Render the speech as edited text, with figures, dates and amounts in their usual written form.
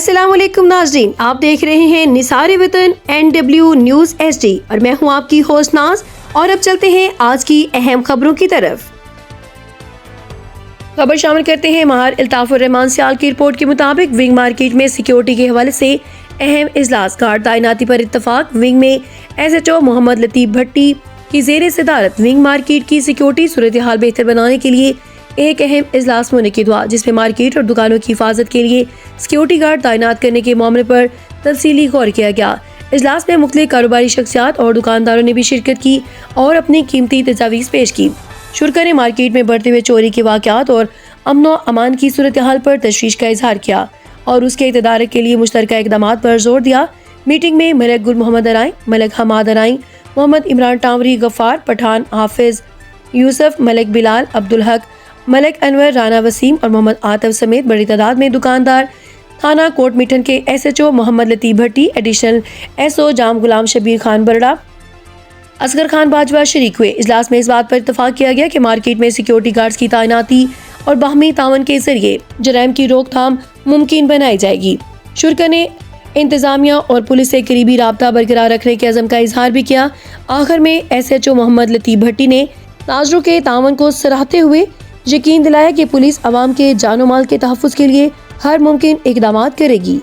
अस्सलाम वालेकुम नाज़रीन, आप देख रहे हैं निसार वतन NW न्यूज़ HD और मैं हूं आपकी होस्ट नाज। और अब चलते हैं आज की अहम खबरों की तरफ। खबर शामिल करते हैं महार अल्ताफ रहमान सियाल की रिपोर्ट के मुताबिक विंग मार्केट में सिक्योरिटी के हवाले से अहम इजलास। गार्ड तैनाती पर इत्तफाक। विंग में SHO मोहम्मद लतीफ भट्टी की ज़ेर सदारत विंग मार्केट की सिक्योरिटी सूरत हाल बेहतर बनाने के लिए एक अहम इजलास मुनक़िद हुआ, जिसमें मार्केट और दुकानों की हिफाजत के लिए सिक्योरिटी गार्ड तैनात करने के मामले पर तफसीली गौर किया गया। इजलास में मुख्तलिफ कारोबारी शख्सियात और दुकानदारों ने भी शिरकत की और अपनी कीमती तजावीज़ पेश की। शुरा ने मार्केट में बढ़ते हुए चोरी के वाक़यात और अमन व अमान की सूरत हाल पर तशवीश का इजहार किया और उसके इक़्तिदार के लिए मुश्तरका इक़दाम पर जोर दिया। मीटिंग में मलिक गुल मोहम्मद अराई, मलिक हमाद अराई, मोहम्मद इमरान टावरी, गफ्फार पठान, हाफिज यूसुफ, मलिक बिलाल, अब्दुल हक, मलिक अनवर, राना वसीम और मोहम्मद आतफ समेत बड़ी तादाद में दुकानदार, थाना कोट मिठन के SHO मोहम्मद लतीफ भट्टी, एडिशनल SO जाम गुलाम शबीर खान बरड़ा, असगर खान बाजवा शरीक हुए। इजलास में इस बात पर इत्तफाक किया गया कि मार्केट में सिक्योरिटी गार्ड्स की तैनाती और बाहमी तावन के जरिए जराइम की रोकथाम मुमकिन बनाई जाएगी। शुरा ने इंतजामिया और पुलिस से करीबी राबता बरकरार रखने के अज़म का इजहार भी किया। आखिर में SHO मोहम्मद लतीफ भट्टी ने नाज़रों के तावन को सराहते हुए यकीन दिलाया कि पुलिस अवाम के जानो माल के तहफ़्फ़ुज़ के लिए हर मुमकिन इक़दामात करेगी।